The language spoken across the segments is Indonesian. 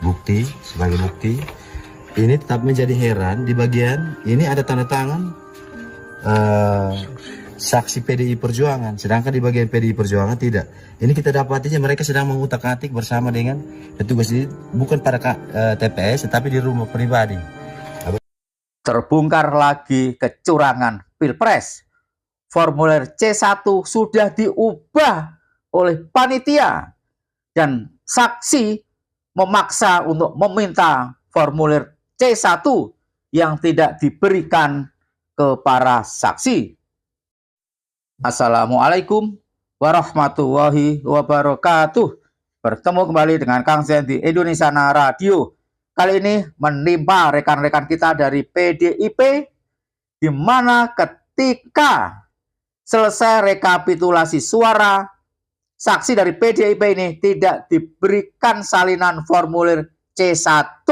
bukti sebagai bukti. Ini tetap menjadi heran, di bagian ini ada tanda tangan saksi PDI Perjuangan, sedangkan di bagian PDI Perjuangan tidak. Ini kita dapatinya mereka sedang mengutak-atik bersama dengan petugas ini, bukan pada TPS tetapi di rumah pribadi. Terbongkar lagi kecurangan Pilpres. Formulir C1 sudah diubah oleh panitia dan saksi memaksa untuk meminta formulir C1 yang tidak diberikan ke para saksi. Assalamualaikum warahmatullahi wabarakatuh. Bertemu kembali dengan Kang Zen di Indonesiana Radio. Kali ini menimpa rekan-rekan kita dari PDIP, di mana ketika selesai rekapitulasi suara, saksi dari PDIP ini tidak diberikan salinan formulir C1.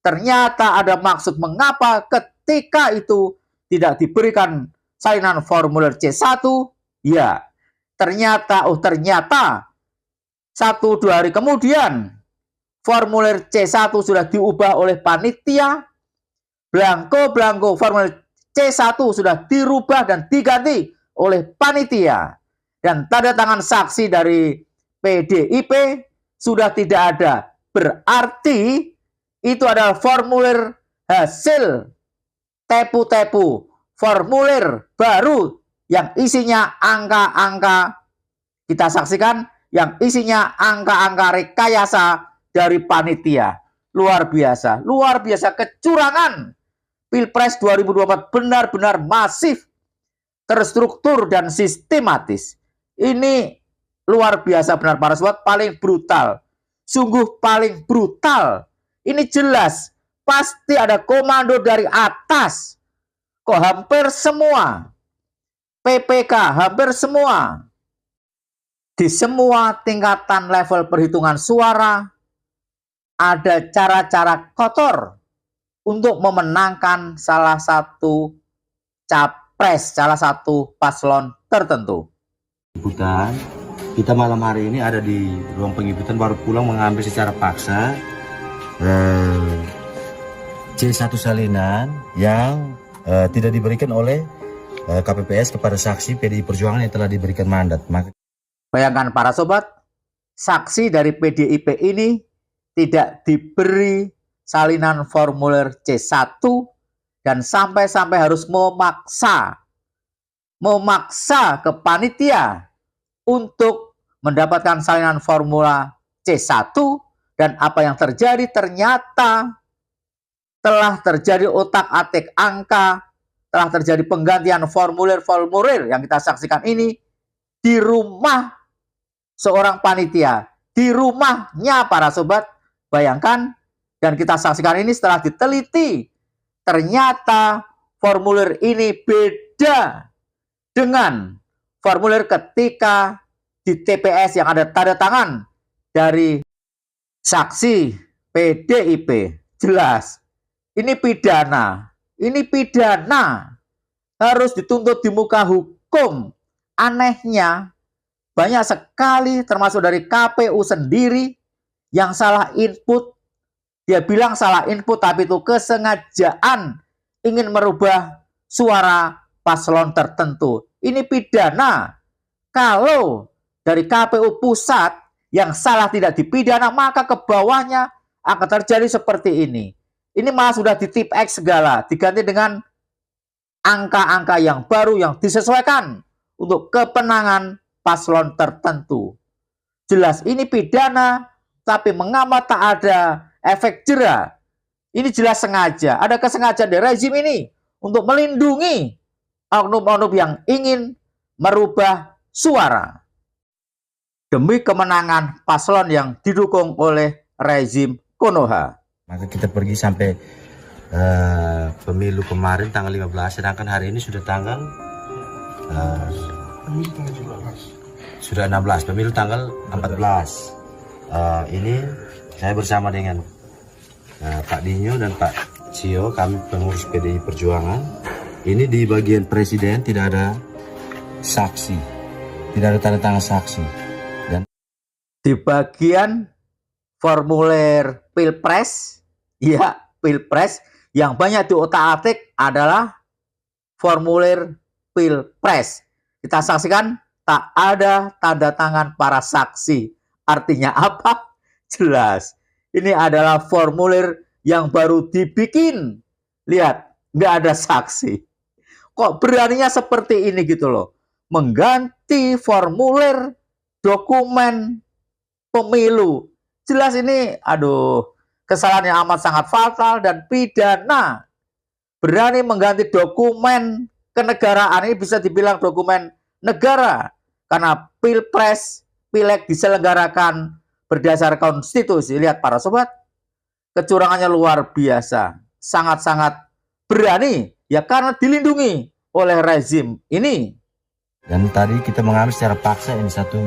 Ternyata ada maksud mengapa ketika itu tidak diberikan salinan formulir C1. Ya, ternyata 1-2 hari kemudian formulir C1 sudah diubah oleh panitia. Blanko formulir C1 sudah dirubah dan diganti oleh panitia. Dan tanda tangan saksi dari PDIP sudah tidak ada. Berarti itu adalah formulir hasil tepu-tepu, formulir baru yang isinya angka-angka, kita saksikan, yang isinya angka-angka rekayasa dari panitia. Luar biasa kecurangan Pilpres 2024 benar-benar masif, terstruktur dan sistematis. Ini luar biasa benar para sobat, paling brutal. Sungguh paling brutal. Ini jelas pasti ada komando dari atas. Kok hampir semua PPK, hampir semua di semua tingkatan level perhitungan suara ada cara-cara kotor untuk memenangkan salah satu capres, salah satu paslon tertentu. Kita malam hari ini ada di ruang pengiputan, baru pulang mengambil secara paksa C1 salinan yang tidak diberikan oleh KPPS kepada saksi PDI Perjuangan yang telah diberikan mandat. Bayangkan para sobat, saksi dari PDIP ini tidak diberi salinan formulir C1 dan sampai-sampai harus memaksa ke panitia untuk mendapatkan salinan formula C1. Dan apa yang terjadi, ternyata telah terjadi otak-atik angka, telah terjadi penggantian formulir-formulir yang kita saksikan ini di rumah seorang panitia, di rumahnya para sobat. Bayangkan, dan kita saksikan ini setelah diteliti, ternyata formulir ini beda dengan formulir ketika di TPS yang ada tanda tangan dari saksi PDIP. Jelas ini pidana, harus dituntut di muka hukum. Anehnya banyak sekali termasuk dari KPU sendiri yang salah input. Dia bilang salah input, tapi itu kesengajaan ingin merubah suara paslon tertentu. Ini pidana. Kalau dari KPU pusat yang salah tidak dipidana, maka ke bawahnya akan terjadi seperti ini. Ini malah sudah di tip X segala, diganti dengan angka-angka yang baru yang disesuaikan untuk kepenangan paslon tertentu. Jelas ini pidana, tapi mengapa tak ada efek jera? Ini jelas sengaja, ada kesengajaan dari rezim ini untuk melindungi oknum-oknum yang ingin merubah suara demi kemenangan paslon yang didukung oleh rezim Konoha. Maka kita pergi sampai pemilu kemarin tanggal 15, sedangkan hari ini sudah tanggal sudah 16, pemilu tanggal 14. Ini saya bersama dengan Pak Dinyo dan Pak Cio, kami pengurus PDI Perjuangan. Ini di bagian presiden tidak ada saksi, tidak ada tanda tangan saksi. Dan di bagian formulir Pilpres, ya, Pilpres yang banyak diotak-atik adalah formulir Pilpres. Kita saksikan tak ada tanda tangan para saksi. Artinya apa? Jelas. Ini adalah formulir yang baru dibikin. Lihat, nggak ada saksi. Kok beraninya seperti ini gitu loh. Mengganti formulir dokumen pemilu. Jelas ini, aduh, kesalahan yang amat sangat fatal dan pidana. Berani mengganti dokumen kenegaraan, ini bisa dibilang dokumen negara. Karena Pilpres, Pileg diselenggarakan berdasar konstitusi. Lihat para sobat, kecurangannya luar biasa. Sangat-sangat berani. Ya karena dilindungi oleh rezim ini. Dan tadi kita mengambil secara paksa ini satu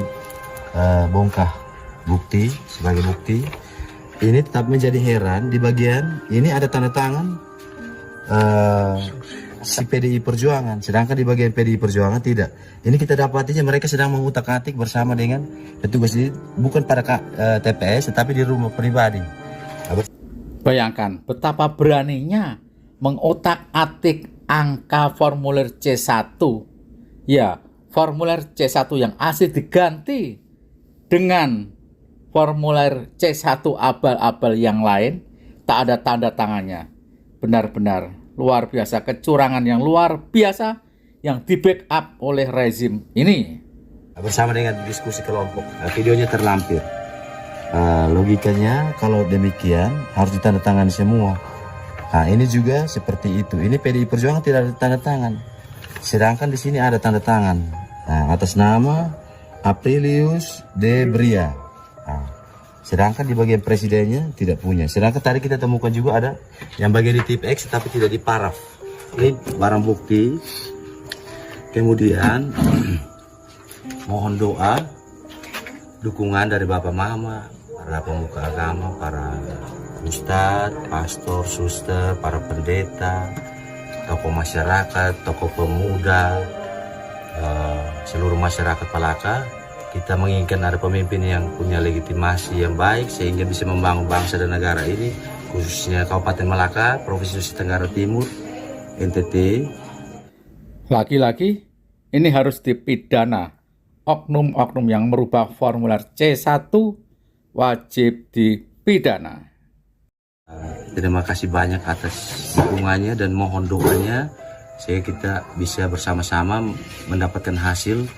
bongkah bukti sebagai bukti. Ini tetap menjadi heran di bagian ini ada tanda tangan si PDI Perjuangan, sedangkan di bagian PDI Perjuangan tidak. Ini kita dapatinya mereka sedang mengutak-atik bersama dengan petugas ini, bukan pada TPS tetapi di rumah pribadi. Bayangkan betapa beraninya mengotak-atik angka formulir C1. Ya, formulir C1 yang asli diganti dengan formulir C1 abal-abal yang lain, tak ada tanda tangannya. Benar-benar luar biasa, kecurangan yang luar biasa yang di-backup oleh rezim ini. Bersama dengan diskusi kelompok, videonya terlampir. Logikanya kalau demikian harus ditandatangani semua. Nah, ini juga seperti itu. Ini PDI Perjuangan tidak ada tanda tangan. Sedangkan di sini ada tanda tangan. Nah, atas nama Aprilius de Bria. Nah, sedangkan di bagian presidennya tidak punya. Sedangkan tadi kita temukan juga ada yang bagian di tip X tapi tidak di paraf. Ini barang bukti. Kemudian mohon doa, dukungan dari Bapak Mama, para pemuka agama, para ustadz, pastor, suster, para pendeta, tokoh masyarakat, tokoh pemuda, seluruh masyarakat Palaka. Kita menginginkan ada pemimpin yang punya legitimasi yang baik sehingga bisa membangun bangsa dan negara ini, khususnya Kabupaten Malaka, Provinsi Nusa Tenggara Timur, NTT. Lagi-lagi ini harus dipidana. Oknum-oknum yang merubah formulir C1 wajib dipidana. Terima kasih banyak atas dukungannya dan mohon doanya sehingga kita bisa bersama-sama mendapatkan hasil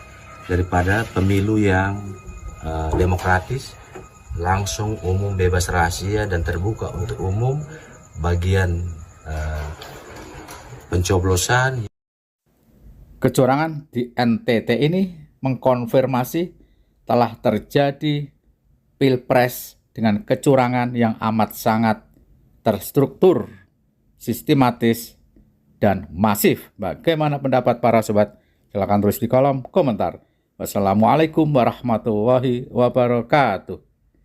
daripada pemilu yang demokratis, langsung, umum, bebas rahasia dan terbuka untuk umum. Bagian pencoblosan, kecurangan di NTT ini mengkonfirmasi telah terjadi Pilpres dengan kecurangan yang amat sangat terstruktur, sistematis, dan masif. Bagaimana pendapat para sobat? Silakan tulis di kolom komentar. Wassalamualaikum warahmatullahi wabarakatuh.